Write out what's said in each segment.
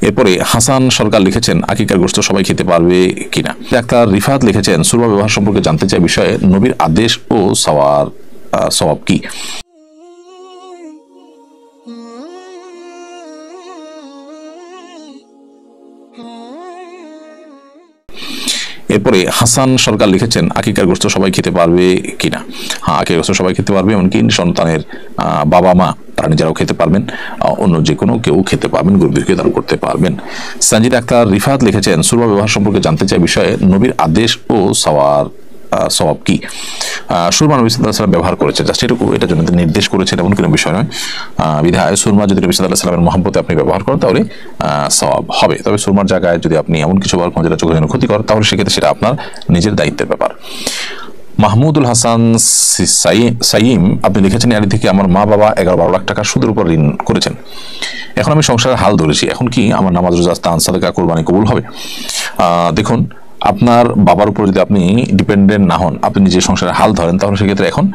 এরপরে হাসান সরকার লিখেছেন আকিকার গোশত সবাই খেতে পারবে কিনা। ডাক্তার রিফাত লিখেছেন সুরমা ব্যবহার সম্পর্কে জানতে চাই, বিষয়ে নবীর আদেশ ও সওয়াব কি। এরপরে হাসান সরকার লিখেছেন আকিকার গোশত সবাই খেতে পারবে কিনা। হ্যাঁ, আকিকার গোশত সবাই খেতে পারবে, এমনকি সন্তানের বাবা মা তারা নিজেরাও খেতে পারবেন, অন্য যে কোনো কেউ খেতে পারবেন, গরিবদেরকে দান করতে পারবেন। সঞ্জিদ আক্তার রিফাত লিখেছেন সুরমা ব্যবহার সম্পর্কে জানতে চাই, বিষয়ে নবীর আদেশ ও সওয়াব কি। সুরমা নবী সাল্লাল্লাহু আলাইহি ওয়াসাল্লাম ব্যবহার করেছে, জাস্ট এটার জন্য নির্দেশ করেছেন এমন কোনো বিষয় নয়। বিধায় সুরমা যদি নবী সাল্লাল্লাহু আলাইহি ওয়াসাল্লামের মহব্বতে আপনি ব্যবহার করেন তাহলে সওয়াব হবে। তবে সুরমার জায়গায় যদি আপনি এমন কিছু ব্যবহার করেন যেটা চোখের জন্য ক্ষতিকর, তাহলে সেক্ষেত্রে সেটা আপনার নিজের দায়িত্বের ব্যাপার। মাহমুদুল হাসান সাইম আপনি লিখেছেন এর থেকে আমার মা বাবা 11-12 লাখ টাকা সুদের উপর ঋণ করেছেন। এখন আমি সংসারের হাল ধরেছি, এখন কি আমার নামাজ রোজা দান সাদকা কুরবানি কবুল হবে? দেখুন, আপনার বাবার উপর যদি আপনি ডিপেন্ডেন্ট না হন, আপনি নিজের সংসারের হাল ধরেন, তাহলে সেক্ষেত্রে এখন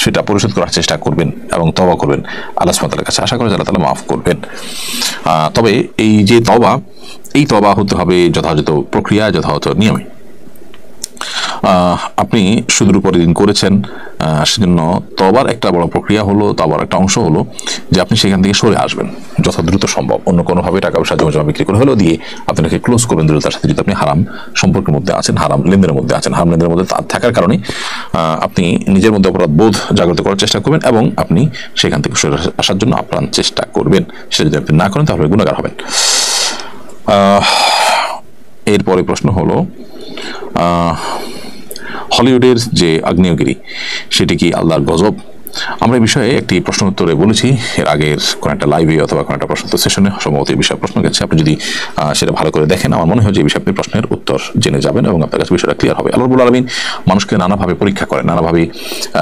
সেটা পরিশোধ করার চেষ্টা করবেন এবং তওবা করবেন আল্লাহ সুবহানাহু ওয়া তাআলার কাছে, আশা করি আল্লাহ তাআলা মাফ করবেন। তবে এই যে এই তওবা হতে হবে যথাযথ প্রক্রিয়া, যথাযথ নিয়মে। আপনি সুদের উপর ঋণ করেছেন, সেজন্য তওবার একটা বড় প্রক্রিয়া হলো, তওবার একটা অংশ হলো যে আপনি সেখান থেকে সরে আসবেন যত দ্রুত সম্ভব। অন্য কোনোভাবে টাকা পয়সা জমা বিক্রি করে হলেও দিয়ে আপনাকে ক্লোজ করবেন দ্রুততার সাথে। যদি আপনি হারাম সম্পর্কের মধ্যে আছেন, হারাম লেনদেনের মধ্যে আছেন, হারাম লেনদেনের মধ্যে থাকার কারণে আপনি নিজের মধ্যে অপরাধ বোধ জাগ্রত করার চেষ্টা করবেন এবং আপনি সেখান থেকে সরে আসার জন্য আপ্রাণ চেষ্টা করবেন। সেটা যদি আপনি না করেন তাহলে গুনাহগার হবেন। এরপরে প্রশ্ন হলো হলিউডের যে আগ্নেয়গিরি সেটি কি আল্লাহর গজব? আমরা এই বিষয়ে একটি প্রশ্ন উত্তরে বলেছি এর আগের কোন একটা লাইভে অথবা কোন একটা প্রশ্ন উত্তর সেশনে, সম্ভবত এই বিষয়ে প্রশ্ন গেছে। আপনি যদি সেটা ভালো করে দেখেন, আমার মনে হয় যে এই বিষয়ে আপনি প্রশ্নের উত্তর জেনে যাবেন এবং আপনার কাছে বিষয়টা ক্লিয়ার হবে। আল্লাহ রাব্বুল আলামিন মানুষকে নানাভাবে পরীক্ষা করেন, নানাভাবে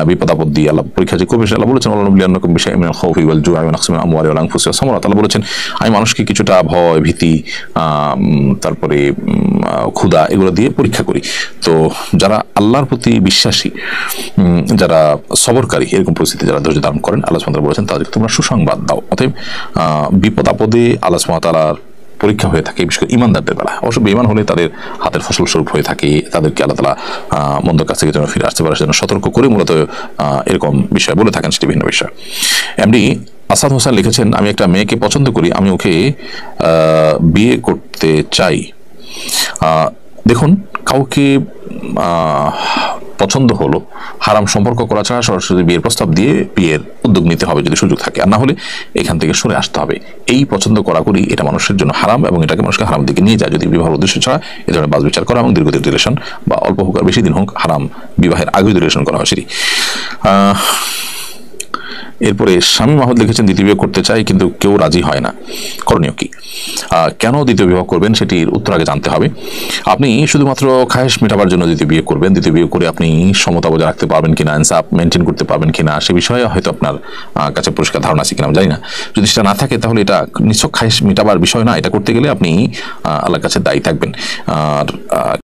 বিপদ আপদ দিয়ে আল্লাহ পরীক্ষা যে করবে। আল্লাহ বলেছেন ওয়ালানুবলিয়ান্নাকুম বিশাইইন মিনাল খাউফি ওয়াল জু'i ওয়া নাকসিম মিনাল আমওয়ালি ওয়াল আনফুসি ওয়াস সামারাত। আল্লাহ বলেছেন আমি মানুষকে কিছুটা ভয়, ভীতি, তারপরে ক্ষুধা এগুলো দিয়ে পরীক্ষা করি। তো যারা আল্লাহর প্রতি বিশ্বাসী, যারা সবরকারী, এরকম পরিস্থিতি যারা ধৈর্য ধারণ করেন, আল্লাহ সুবহানাহু ওয়া তাআলা বলেছেন তাদেরকে তোমরা সুসংবাদ দাও। অতএব বিপদ আপদে আল্লাহ সুবহানাহু ওয়া তাআলার পরীক্ষা হয়ে থাকে, বিশেষ করে ইমানদারদের বেলা। অবশ্য বেঈমান হলে তাদের হাতের ফসল স্বরূপ হয়ে থাকে, তাদেরকে আল্লাহ তাআলা মন্দ কাছ থেকে যেন ফিরে আসতে পারে সেজন্য সতর্ক করে মূলত এরকম বিষয় বলে থাকেন, সেটি ভিন্ন বিষয়। এমনি আসাদ হোসেন লিখেছেন আমি একটা মেয়েকে পছন্দ করি, আমি ওকে বিয়ে করতে চাই। দেখুন, কাউকে পছন্দ হলো হারাম সম্পর্ক করা ছাড়া সরাসরি বিয়ের প্রস্তাব দিয়ে বিয়ের উদ্যোগ নিতে হবে যদি সুযোগ থাকে, আর না হলে এখান থেকে সরে আসতে হবে। এই পছন্দ করা করি এটা মানুষের জন্য হারাম এবং এটাকে মানুষকে হারাম দিকে নিয়ে যায় যদি বিবাহ উদ্দেশ্য ছাড়া এ ধরনের বাস বিচার করা এবং দীর্ঘদিন রিলেশন বা অল্প হোক আর বেশি দিন হোক হারাম বিবাহের আগে রিলেশন করা হয় সেটি। এরপরে স্বামী মাহমুদ লিখেছেন দ্বিতীয় বিবাহ করতে চাই কিন্তু কেউ রাজি হয় না, করণীয় কি? কেন দ্বিতীয় বিবাহ করবেন সেটির উত্তর আগে জানতে হবে। আপনি শুধুমাত্র খায়েশ মেটাবার জন্য দ্বিতীয় বিয়ে করবেন, দ্বিতীয় বিয়ে করে আপনি সমতা বজায় রাখতে পারবেন কিনা, ইনসাফ মেনটেন করতে পারবেন কিনা সে বিষয়ে হয়তো আপনার কাছে পরিষ্কার ধারণা আছে কিনা আমি জানি না। যদি সেটা না থাকে তাহলে এটা নিছক খায়েশ মেটাবার বিষয় না, এটা করতে গেলে আপনি আল্লাহর কাছে দায়ী থাকবেন। আর